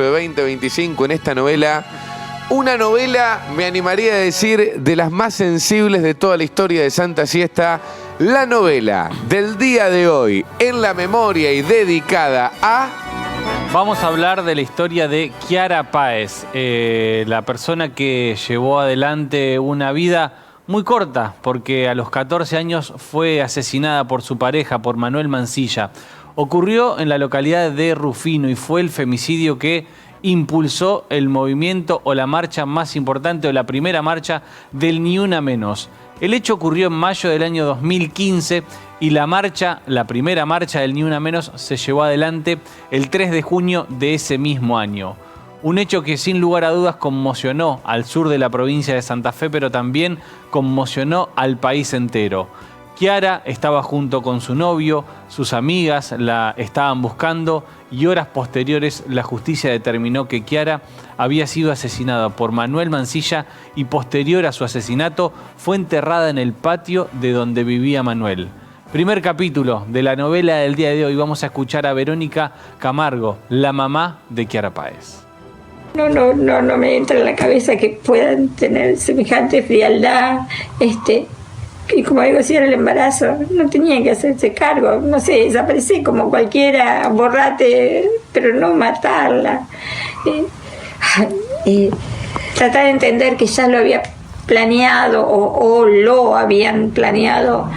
de 2025 en esta novela. Una novela, me animaría a decir, de las más sensibles de toda la historia de Santa Siesta. La novela del día de hoy, en la memoria y dedicada a... Vamos a hablar de la historia de Kiara Páez, la persona que llevó adelante una vida muy corta, porque a los 14 años fue asesinada por su pareja, por Manuel Mansilla. Ocurrió en la localidad de Rufino y fue el femicidio que impulsó el movimiento o la marcha más importante o la primera marcha del Ni Una Menos. El hecho ocurrió en mayo del año 2015 y la primera marcha del Ni Una Menos se llevó adelante el 3 de junio de ese mismo año. Un hecho que sin lugar a dudas conmocionó al sur de la provincia de Santa Fe, pero también conmocionó al país entero. Kiara estaba junto con su novio, sus amigas la estaban buscando y horas posteriores la justicia determinó que Kiara había sido asesinada por Manuel Mansilla y posterior a su asesinato fue enterrada en el patio de donde vivía Manuel. Primer capítulo de la novela del día de hoy. Vamos a escuchar a Verónica Camargo, la mamá de Kiara Páez. No me entra en la cabeza que puedan tener semejante frialdad, y como digo, si era el embarazo, no tenían que hacerse cargo, no sé, desaparecer como cualquiera, borrate, pero no matarla. Tratar de entender que ya lo había planeado o lo habían planeado,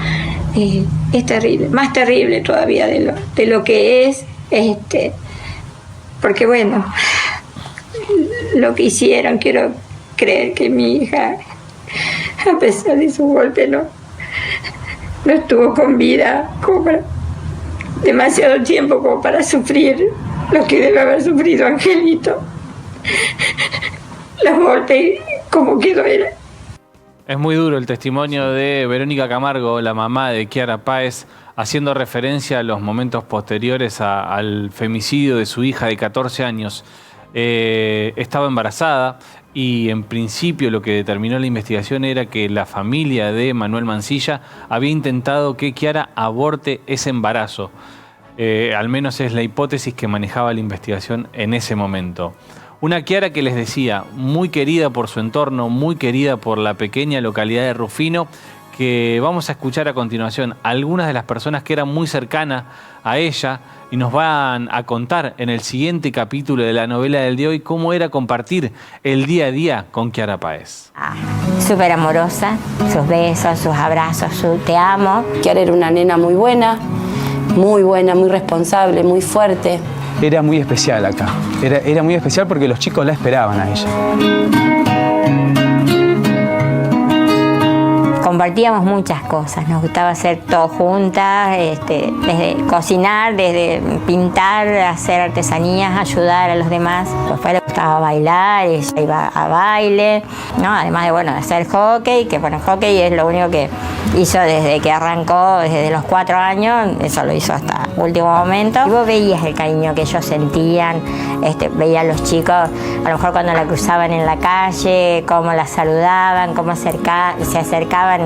es terrible, más terrible todavía de lo que es, porque bueno, lo que hicieron, quiero creer que mi hija, a pesar de su golpe, no estuvo con vida como para demasiado tiempo como para sufrir lo que debe haber sufrido Angelito. Los golpes, como quedó era. Es muy duro el testimonio de Verónica Camargo, la mamá de Kiara Páez, haciendo referencia a los momentos posteriores al femicidio de su hija de 14 años. Estaba embarazada y en principio lo que determinó la investigación era que la familia de Manuel Mansilla había intentado que Kiara aborte ese embarazo. Al menos es la hipótesis que manejaba la investigación en ese momento. Una Kiara que les decía, muy querida por su entorno, muy querida por la pequeña localidad de Rufino, que vamos a escuchar a continuación algunas de las personas que eran muy cercanas a ella y nos van a contar en el siguiente capítulo de la novela del día de hoy cómo era compartir el día a día con Kiara Páez. Súper amorosa, sus besos, sus abrazos, su te amo. Kiara era una nena muy buena, muy responsable, muy fuerte. Era muy especial acá, era muy especial porque los chicos la esperaban a ella. Compartíamos muchas cosas, nos gustaba hacer todo juntas, desde cocinar, desde pintar, hacer artesanías, ayudar a los demás. Después le gustaba bailar, ella iba a baile, ¿no? Además de, de hacer hockey, que hockey es lo único que hizo desde que arrancó, desde los 4 años, eso lo hizo hasta el último momento. Y vos veías el cariño que ellos sentían, veías a los chicos, a lo mejor cuando la cruzaban en la calle, cómo la saludaban, cómo se acercaban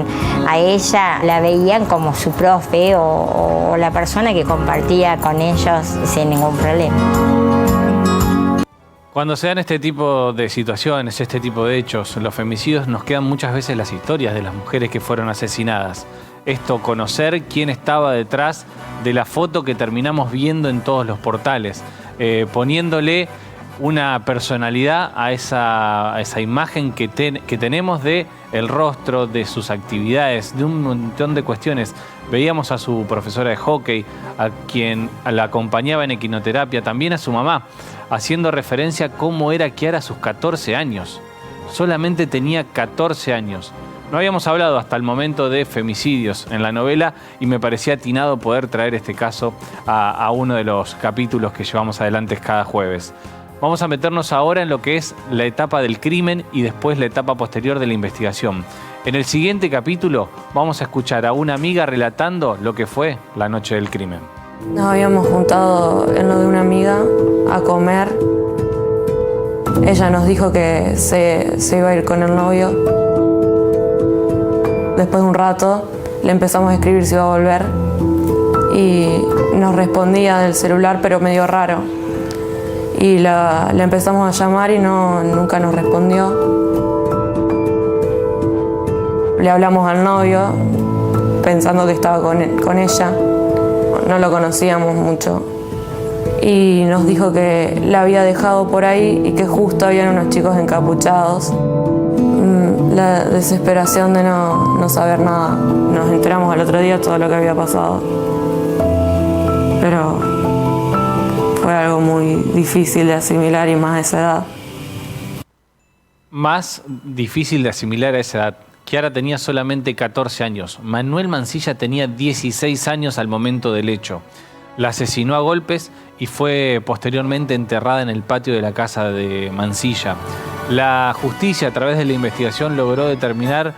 a ella, la veían como su profe o la persona que compartía con ellos sin ningún problema. Cuando se dan este tipo de situaciones, este tipo de hechos, los femicidios, nos quedan muchas veces las historias de las mujeres que fueron asesinadas. Esto, conocer quién estaba detrás de la foto que terminamos viendo en todos los portales, poniéndole una personalidad a esa imagen que tenemos de el rostro, de sus actividades, de un montón de cuestiones. Veíamos a su profesora de hockey, a quien la acompañaba en equinoterapia, también a su mamá, haciendo referencia a cómo era Kiara a sus 14 años. Solamente tenía 14 años. No habíamos hablado hasta el momento de femicidios en la novela y me parecía atinado poder traer este caso a uno de los capítulos que llevamos adelante cada jueves. Vamos a meternos ahora en lo que es la etapa del crimen y después la etapa posterior de la investigación. En el siguiente capítulo vamos a escuchar a una amiga relatando lo que fue la noche del crimen. Nos habíamos juntado en lo de una amiga a comer. Ella nos dijo que se iba a ir con el novio. Después de un rato le empezamos a escribir si iba a volver y nos respondía del celular, pero medio raro. y la empezamos a llamar y nunca nos respondió. Le hablamos al novio pensando que estaba con ella, no lo conocíamos mucho. Y nos dijo que la había dejado por ahí y que justo habían unos chicos encapuchados. La desesperación de no saber nada. Nos enteramos al otro día todo lo que había pasado. Pero fue algo muy difícil de asimilar y más a esa edad. Más difícil de asimilar a esa edad. Kiara tenía solamente 14 años. Manuel Mansilla tenía 16 años al momento del hecho. La asesinó a golpes y fue posteriormente enterrada en el patio de la casa de Mansilla. La justicia, a través de la investigación, logró determinar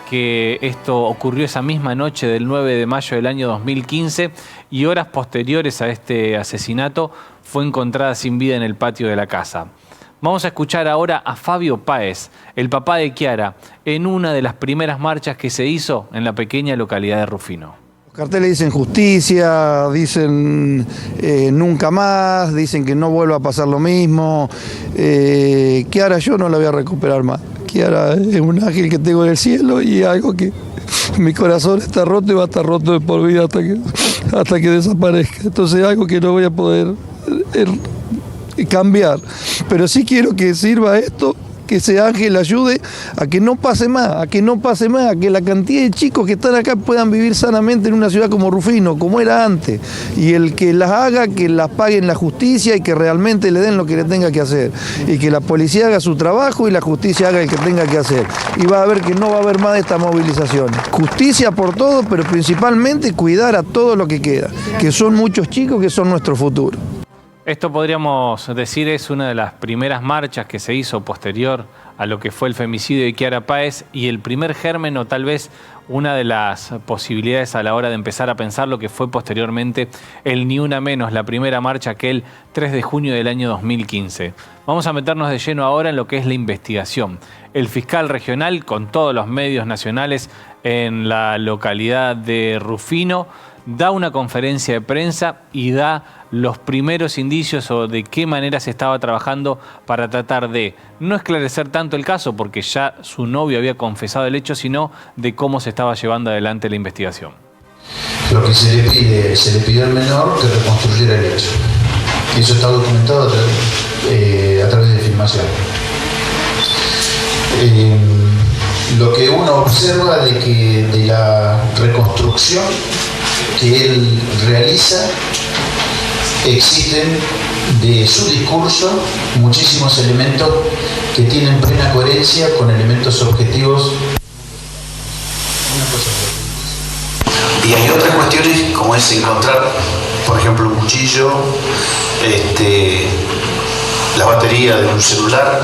que esto ocurrió esa misma noche del 9 de mayo del año 2015 y horas posteriores a este asesinato fue encontrada sin vida en el patio de la casa. Vamos a escuchar ahora a Fabio Páez, el papá de Kiara, en una de las primeras marchas que se hizo en la pequeña localidad de Rufino. Los carteles dicen justicia, dicen nunca más, dicen que no vuelva a pasar lo mismo. Kiara yo no la voy a recuperar más. Kiara es un ángel que tengo en el cielo y algo que mi corazón está roto y va a estar roto de por vida hasta que desaparezca. Entonces algo que no voy a poder cambiar. Pero sí quiero que sirva esto, que ese ángel ayude a que no pase más, a que la cantidad de chicos que están acá puedan vivir sanamente en una ciudad como Rufino, como era antes. Y el que las haga, que las pague en la justicia y que realmente le den lo que le tenga que hacer. Y que la policía haga su trabajo y la justicia haga el que tenga que hacer. Y va a ver que no va a haber más de estas movilizaciones. Justicia por todo, pero principalmente cuidar a todo lo que queda, que son muchos chicos que son nuestro futuro. Esto podríamos decir es una de las primeras marchas que se hizo posterior a lo que fue el femicidio de Kiara Páez y el primer germen o tal vez una de las posibilidades a la hora de empezar a pensar lo que fue posteriormente el Ni Una Menos, la primera marcha aquel 3 de junio del año 2015. Vamos a meternos de lleno ahora en lo que es la investigación. El fiscal regional, con todos los medios nacionales en la localidad de Rufino, da una conferencia de prensa y da los primeros indicios o de qué manera se estaba trabajando para tratar de no esclarecer tanto el caso, porque ya su novio había confesado el hecho, sino de cómo se estaba llevando adelante la investigación. Lo que se le pidió al menor que reconstruyera el hecho. Y eso está documentado a través de filmación. Lo que uno observa de la reconstrucción que él realiza, existen de su discurso muchísimos elementos que tienen plena coherencia con elementos objetivos. Y hay otras cuestiones como es encontrar, por ejemplo, un cuchillo, la batería de un celular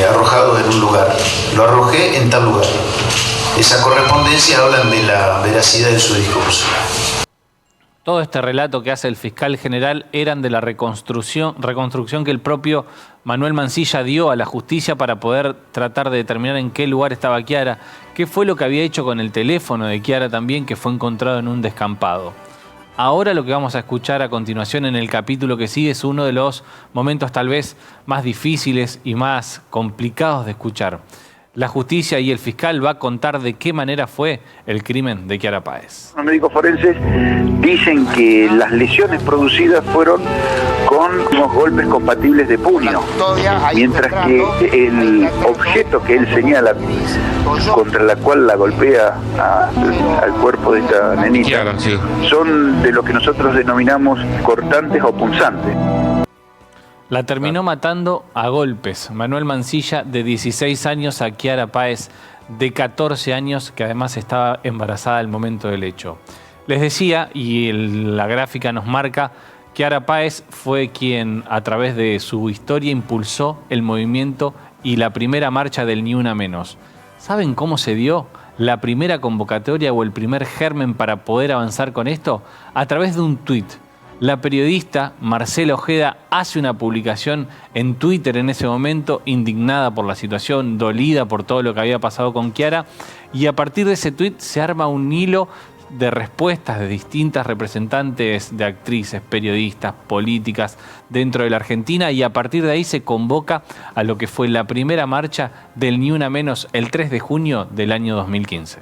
arrojado en un lugar. Lo arrojé en tal lugar. Esa correspondencia hablan de la veracidad de su discurso. Todo este relato que hace el fiscal general eran de la reconstrucción que el propio Manuel Mansilla dio a la justicia para poder tratar de determinar en qué lugar estaba Kiara, qué fue lo que había hecho con el teléfono de Kiara también, que fue encontrado en un descampado. Ahora lo que vamos a escuchar a continuación en el capítulo que sigue es uno de los momentos tal vez más difíciles y más complicados de escuchar. La justicia y el fiscal va a contar de qué manera fue el crimen de Kiara Páez. Los médicos forenses dicen que las lesiones producidas fueron con unos golpes compatibles de puño, mientras que el objeto que él señala contra la cual la golpea al cuerpo de esta nenita son de lo que nosotros denominamos cortantes o punzantes. La terminó matando a golpes Manuel Mansilla, de 16 años, a Kiara Páez, de 14 años, que además estaba embarazada al momento del hecho. Les decía, y la gráfica nos marca, Kiara Páez fue quien, a través de su historia, impulsó el movimiento y la primera marcha del Ni Una Menos. ¿Saben cómo se dio la primera convocatoria o el primer germen para poder avanzar con esto? A través de un tuit. La periodista Marcela Ojeda hace una publicación en Twitter en ese momento, indignada por la situación, dolida por todo lo que había pasado con Kiara, y a partir de ese tuit se arma un hilo de respuestas de distintas representantes de actrices, periodistas, políticas dentro de la Argentina, y a partir de ahí se convoca a lo que fue la primera marcha del Ni Una Menos el 3 de junio del año 2015.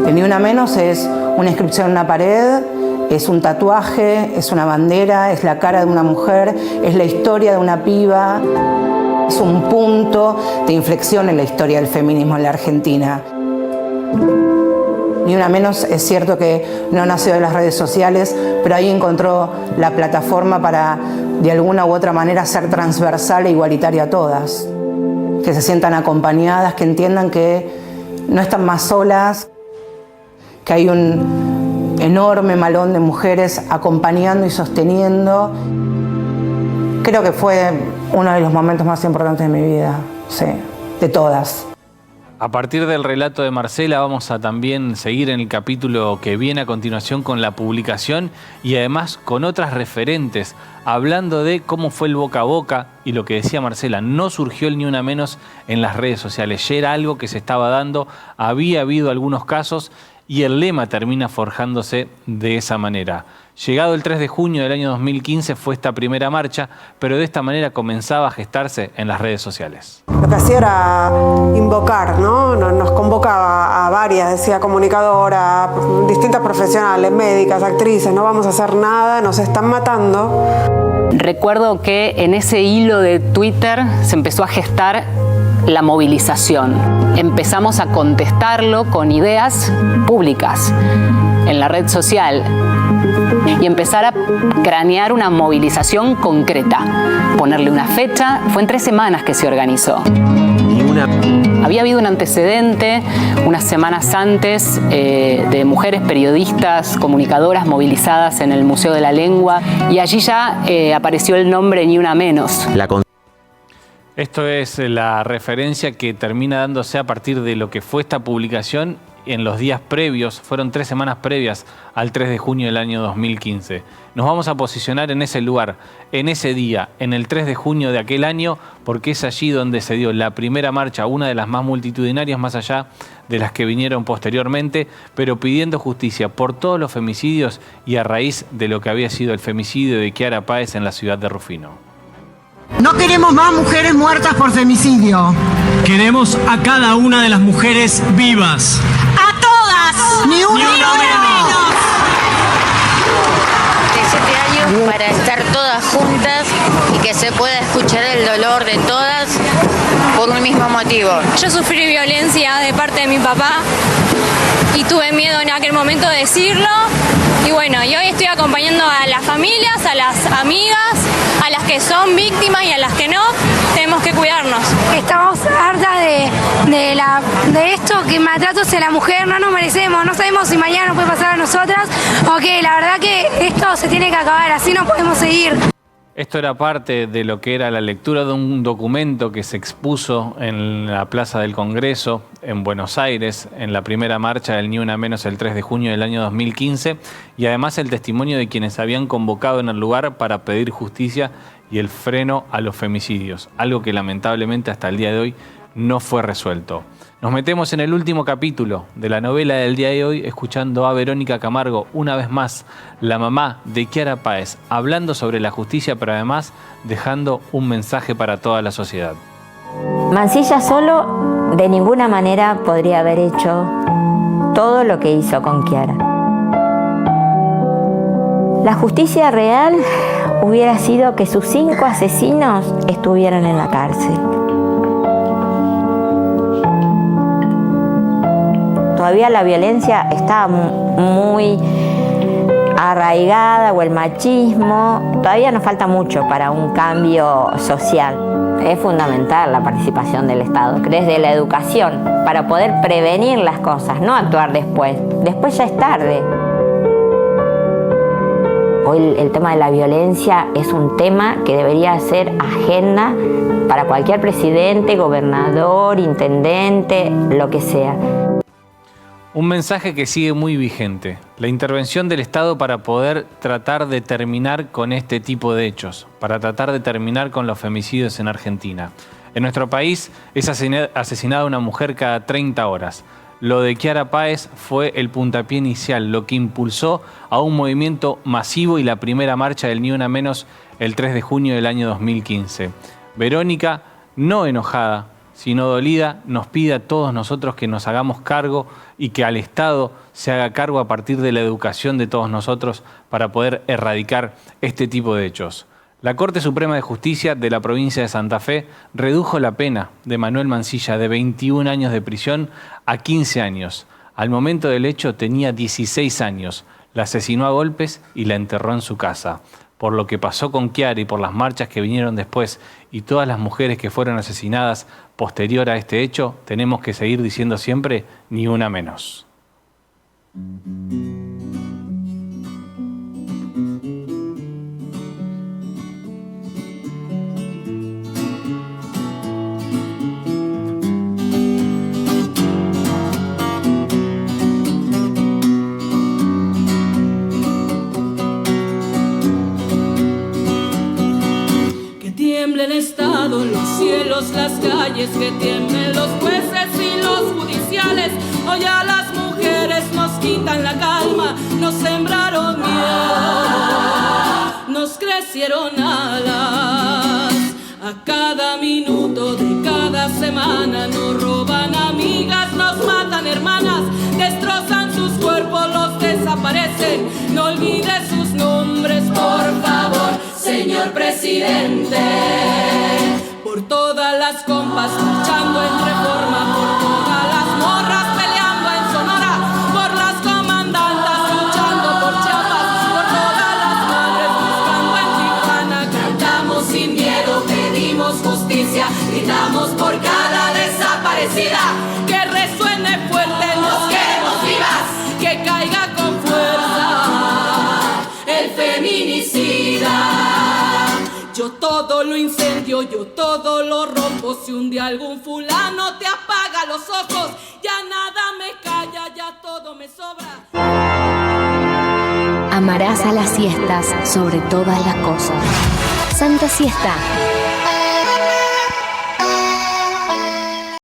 El Ni Una Menos es una inscripción en una pared, es un tatuaje, es una bandera, es la cara de una mujer, es la historia de una piba, es un punto de inflexión en la historia del feminismo en la Argentina. Ni Una Menos es cierto que no nació de las redes sociales, pero ahí encontró la plataforma para, de alguna u otra manera, ser transversal e igualitaria a todas. Que se sientan acompañadas, que entiendan que no están más solas, que hay un enorme malón de mujeres acompañando y sosteniendo. Creo que fue uno de los momentos más importantes de mi vida, sí, de todas. A partir del relato de Marcela vamos a también seguir en el capítulo que viene a continuación con la publicación y además con otras referentes, hablando de cómo fue el boca a boca y lo que decía Marcela, no surgió el Ni Una Menos en las redes sociales, ya era algo que se estaba dando, había habido algunos casos y el lema termina forjándose de esa manera. Llegado el 3 de junio del año 2015 fue esta primera marcha, pero de esta manera comenzaba a gestarse en las redes sociales. Lo que hacía era invocar, ¿no? Nos convocaba a varias, decía comunicadora, distintas profesionales, médicas, actrices, no vamos a hacer nada, nos están matando. Recuerdo que en ese hilo de Twitter se empezó a gestar la movilización. Empezamos a contestarlo con ideas públicas en la red social y empezar a cranear una movilización concreta, ponerle una fecha. Fue en 3 semanas que se organizó. Había habido un antecedente unas semanas antes de mujeres periodistas, comunicadoras movilizadas en el Museo de la Lengua, y allí ya apareció el nombre Ni Una Menos. Esto es la referencia que termina dándose a partir de lo que fue esta publicación en los días previos, fueron 3 semanas previas al 3 de junio del año 2015. Nos vamos a posicionar en ese lugar, en ese día, en el 3 de junio de aquel año, porque es allí donde se dio la primera marcha, una de las más multitudinarias más allá de las que vinieron posteriormente, pero pidiendo justicia por todos los femicidios y a raíz de lo que había sido el femicidio de Kiara Páez en la ciudad de Rufino. No queremos más mujeres muertas por femicidio. Queremos a cada una de las mujeres vivas. ¡A todas! ¡Ni una menos! 17 años para estar todas juntas y que se pueda escuchar el dolor de todas por un mismo motivo. Yo sufrí violencia de parte de mi papá y tuve miedo en aquel momento de decirlo. Y bueno, y hoy estoy acompañando a las familias, a las amigas, a las que son víctimas y a las que no. Tenemos que cuidarnos. Estamos hartas de esto, que maltratos a la mujer no nos merecemos. No sabemos si mañana nos puede pasar a nosotras o que la verdad que esto se tiene que acabar, así no podemos seguir. Esto era parte de lo que era la lectura de un documento que se expuso en la Plaza del Congreso en Buenos Aires en la primera marcha del Ni Una Menos el 3 de junio del año 2015 y además el testimonio de quienes habían convocado en el lugar para pedir justicia y el freno a los femicidios, algo que lamentablemente hasta el día de hoy no fue resuelto. Nos metemos en el último capítulo de la novela del día de hoy escuchando a Verónica Camargo, una vez más, la mamá de Kiara Páez, hablando sobre la justicia, pero además dejando un mensaje para toda la sociedad. Mansilla solo de ninguna manera podría haber hecho todo lo que hizo con Kiara. La justicia real hubiera sido que sus 5 asesinos estuvieran en la cárcel. Todavía la violencia está muy arraigada, o el machismo. Todavía nos falta mucho para un cambio social. Es fundamental la participación del Estado, desde la educación, para poder prevenir las cosas, no actuar después. Después ya es tarde. Hoy el tema de la violencia es un tema que debería ser agenda para cualquier presidente, gobernador, intendente, lo que sea. Un mensaje que sigue muy vigente, la intervención del Estado para poder tratar de terminar con este tipo de hechos, para tratar de terminar con los femicidios en Argentina. En nuestro país es asesinada una mujer cada 30 horas. lo de Kiara Páez fue el puntapié inicial, lo que impulsó a un movimiento masivo y la primera marcha del Ni Una Menos el 3 de junio del año 2015. Verónica, no enojada, sino dolida, nos pide a todos nosotros que nos hagamos cargo y que al Estado se haga cargo a partir de la educación de todos nosotros para poder erradicar este tipo de hechos. La Corte Suprema de Justicia de la provincia de Santa Fe redujo la pena de Manuel Mancilla de 21 años de prisión a 15 años. Al momento del hecho tenía 16 años. La asesinó a golpes y la enterró en su casa. Por lo que pasó con Kiara y por las marchas que vinieron después y todas las mujeres que fueron asesinadas posterior a este hecho, tenemos que seguir diciendo siempre ni una menos. El Estado, los cielos, las calles, que tiemblen los jueces y los judiciales. Hoy a las mujeres nos quitan la calma, nos sembraron miedo, nos crecieron alas. A cada minuto de cada semana nos roban amigas, nos matan hermanas, destrozan sus cuerpos, los desaparecen. No olvides sus nombres, por favor, señor presidente. Por todas las compas luchando en Reforma, por todas las morras peleando en Sonora, por las comandantas luchando por Chiapas, por todas las madres buscando en Tijuana. Cantamos sin miedo, pedimos justicia, gritamos por cada desaparecida. Que resuene fuerte, nos queremos vivas, que caiga con fuerza el feminicida. Yo todo lo incendio, yo todo lo rompo. Si un día algún fulano te apaga los ojos, ya nada me calla, ya todo me sobra. Amarás a las siestas sobre todas las cosas. Santa Siesta.